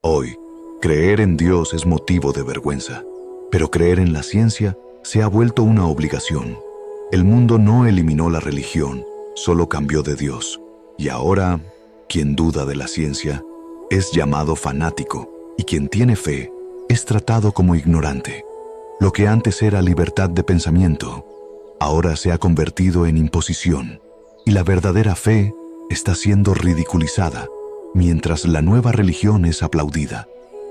Hoy, creer en Dios es motivo de vergüenza, pero creer en la ciencia se ha vuelto una obligación. El mundo no eliminó la religión, solo cambió de Dios. Y ahora, quien duda de la ciencia es llamado fanático, y quien tiene fe es tratado como ignorante. Lo que antes era libertad de pensamiento, ahora se ha convertido en imposición, y la verdadera fe está siendo ridiculizada, mientras la nueva religión es aplaudida.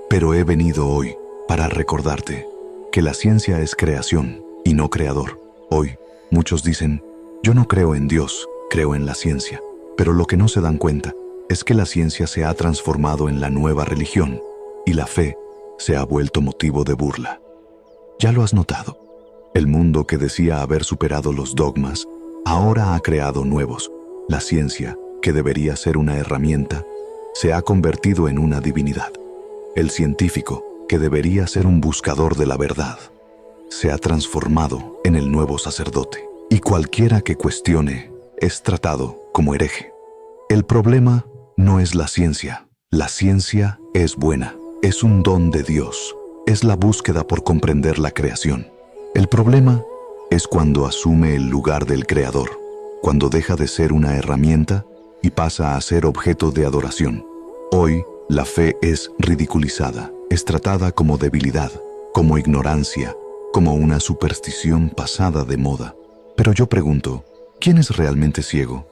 Pero he venido hoy para recordarte que la ciencia es creación y no creador. Hoy, muchos dicen, yo no creo en Dios, creo en la ciencia. Pero lo que no se dan cuenta es que la ciencia se ha transformado en la nueva religión y la fe se ha vuelto motivo de burla. Ya lo has notado. El mundo que decía haber superado los dogmas, ahora ha creado nuevos. La ciencia, que debería ser una herramienta, se ha convertido en una divinidad. El científico, que debería ser un buscador de la verdad, se ha transformado en el nuevo sacerdote. Y cualquiera que cuestione es tratado como hereje. El problema no es la ciencia. La ciencia es buena, es un don de Dios, es la búsqueda por comprender la creación. El problema es cuando asume el lugar del creador, cuando deja de ser una herramienta y pasa a ser objeto de adoración. Hoy, la fe es ridiculizada, es tratada como debilidad, como ignorancia, como una superstición pasada de moda. Pero yo pregunto, ¿quién es realmente ciego?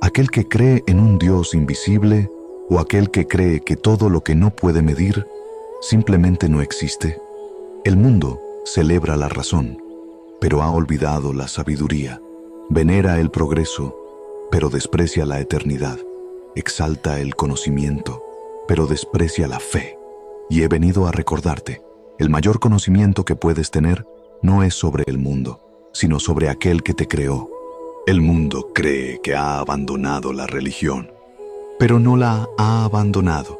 ¿Aquel que cree en un Dios invisible o aquel que cree que todo lo que no puede medir simplemente no existe? El mundo celebra la razón, pero ha olvidado la sabiduría. Venera el progreso, pero desprecia la eternidad. Exalta el conocimiento, pero desprecia la fe. Y he venido a recordarte, el mayor conocimiento que puedes tener no es sobre el mundo, sino sobre aquel que te creó. El mundo cree que ha abandonado la religión, pero no la ha abandonado,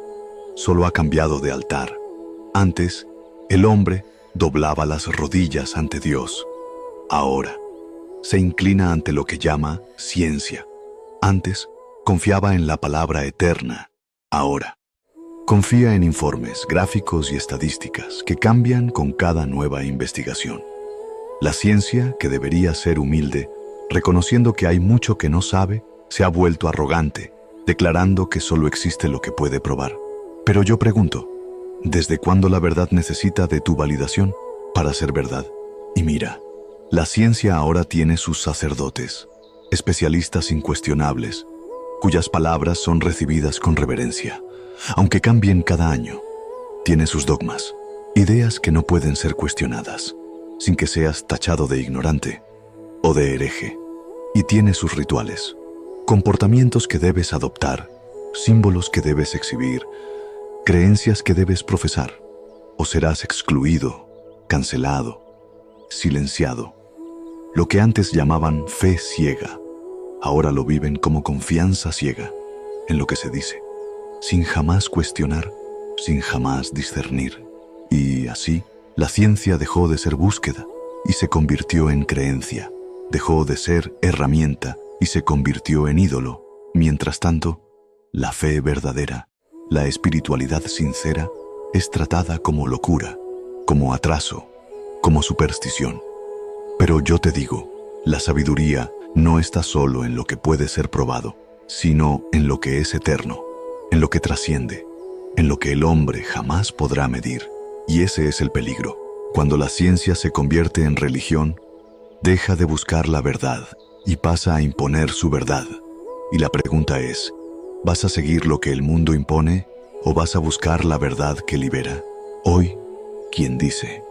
solo ha cambiado de altar. Antes, el hombre doblaba las rodillas ante Dios. Ahora, se inclina ante lo que llama ciencia. Antes, confiaba en la palabra eterna. Ahora, confía en informes, gráficos y estadísticas que cambian con cada nueva investigación. La ciencia, que debería ser humilde, reconociendo que hay mucho que no sabe, se ha vuelto arrogante, declarando que solo existe lo que puede probar. Pero yo pregunto, ¿desde cuándo la verdad necesita de tu validación para ser verdad? Y mira, la ciencia ahora tiene sus sacerdotes, especialistas incuestionables, cuyas palabras son recibidas con reverencia, aunque cambien cada año. Tiene sus dogmas, ideas que no pueden ser cuestionadas, sin que seas tachado de ignorante o de hereje. Y tiene sus rituales, comportamientos que debes adoptar, símbolos que debes exhibir, creencias que debes profesar, o serás excluido, cancelado, silenciado. Lo que antes llamaban fe ciega, ahora lo viven como confianza ciega en lo que se dice, sin jamás cuestionar, sin jamás discernir. Y así, la ciencia dejó de ser búsqueda y se convirtió en creencia. Dejó de ser herramienta y se convirtió en ídolo. Mientras tanto, la fe verdadera, la espiritualidad sincera, es tratada como locura, como atraso, como superstición. Pero yo te digo, la sabiduría no está solo en lo que puede ser probado, sino en lo que es eterno, en lo que trasciende, en lo que el hombre jamás podrá medir. Y ese es el peligro. Cuando la ciencia se convierte en religión, deja de buscar la verdad y pasa a imponer su verdad. Y la pregunta es, ¿vas a seguir lo que el mundo impone o vas a buscar la verdad que libera? Hoy, quien dice,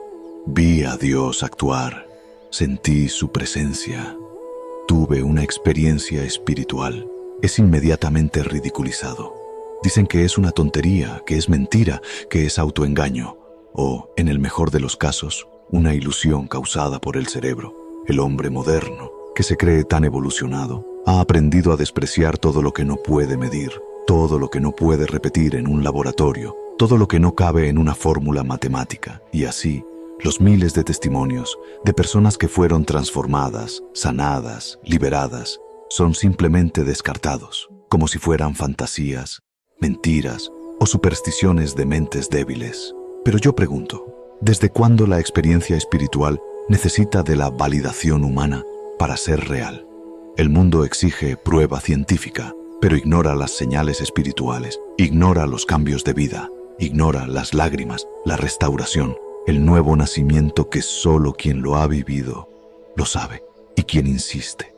vi a Dios actuar, sentí su presencia, tuve una experiencia espiritual, es inmediatamente ridiculizado. Dicen que es una tontería, que es mentira, que es autoengaño, o, en el mejor de los casos, una ilusión causada por el cerebro. El hombre moderno, que se cree tan evolucionado, ha aprendido a despreciar todo lo que no puede medir, todo lo que no puede repetir en un laboratorio, todo lo que no cabe en una fórmula matemática. Y así, los miles de testimonios de personas que fueron transformadas, sanadas, liberadas, son simplemente descartados, como si fueran fantasías, mentiras o supersticiones de mentes débiles. Pero yo pregunto, ¿desde cuándo la experiencia espiritual necesita de la validación humana para ser real? El mundo exige prueba científica, pero ignora las señales espirituales, ignora los cambios de vida, ignora las lágrimas, la restauración, el nuevo nacimiento que solo quien lo ha vivido lo sabe. Y quien insiste,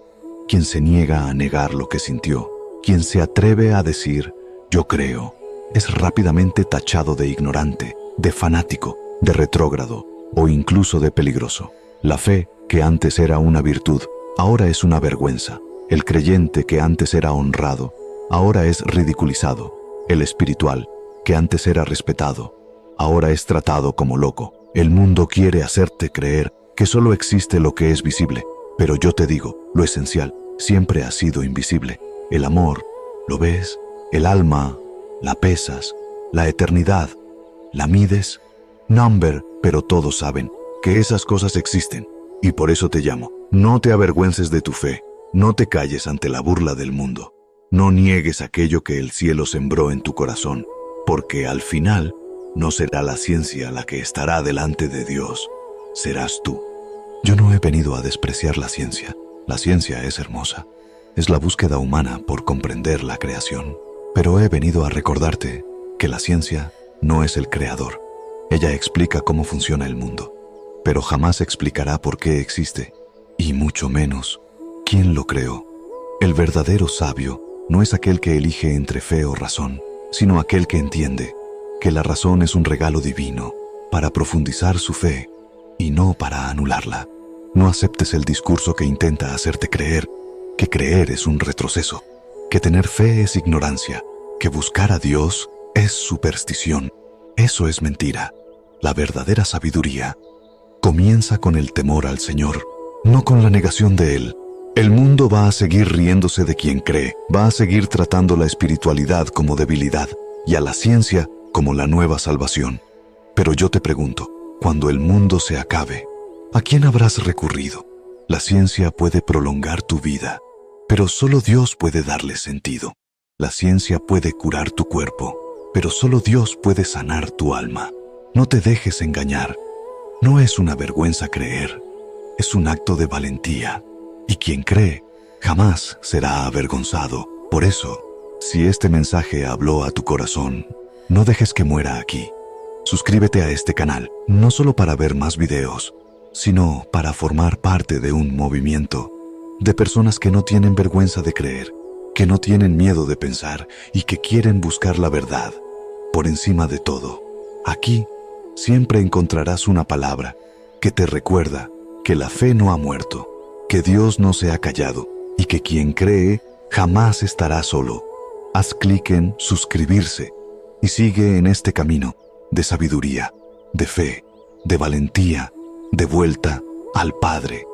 quien se niega a negar lo que sintió, quien se atreve a decir «yo creo», es rápidamente tachado de ignorante, de fanático, de retrógrado o incluso de peligroso. La fe, que antes era una virtud, ahora es una vergüenza. El creyente, que antes era honrado, ahora es ridiculizado. El espiritual, que antes era respetado, ahora es tratado como loco. El mundo quiere hacerte creer que solo existe lo que es visible, pero yo te digo, lo esencial siempre ha sido invisible. El amor, ¿lo ves? El alma, la pesas, la eternidad, ¿la mides? Number, pero todos saben que esas cosas existen, y por eso te llamo. No te avergüences de tu fe, no te calles ante la burla del mundo, no niegues aquello que el cielo sembró en tu corazón, porque al final no será la ciencia la que estará delante de Dios, serás tú. Yo no he venido a despreciar la ciencia es hermosa, es la búsqueda humana por comprender la creación, pero he venido a recordarte que la ciencia no es el creador. Ella explica cómo funciona el mundo, pero jamás explicará por qué existe, y mucho menos quién lo creó. El verdadero sabio no es aquel que elige entre fe o razón, sino aquel que entiende que la razón es un regalo divino para profundizar su fe y no para anularla. No aceptes el discurso que intenta hacerte creer que creer es un retroceso, que tener fe es ignorancia, que buscar a Dios es superstición. Eso es mentira. La verdadera sabiduría comienza con el temor al Señor, no con la negación de Él. El mundo va a seguir riéndose de quien cree, va a seguir tratando la espiritualidad como debilidad y a la ciencia como la nueva salvación. Pero yo te pregunto, cuando el mundo se acabe, ¿a quién habrás recurrido? La ciencia puede prolongar tu vida, pero solo Dios puede darle sentido. La ciencia puede curar tu cuerpo, pero solo Dios puede sanar tu alma. No te dejes engañar. No es una vergüenza creer, es un acto de valentía. Y quien cree jamás será avergonzado. Por eso, si este mensaje habló a tu corazón, no dejes que muera aquí. Suscríbete a este canal, no solo para ver más videos, sino para formar parte de un movimiento de personas que no tienen vergüenza de creer, que no tienen miedo de pensar y que quieren buscar la verdad por encima de todo. Aquí siempre encontrarás una palabra que te recuerda que la fe no ha muerto, que Dios no se ha callado y que quien cree jamás estará solo. Haz clic en suscribirse y sigue en este camino de sabiduría, de fe, de valentía, de vuelta al Padre.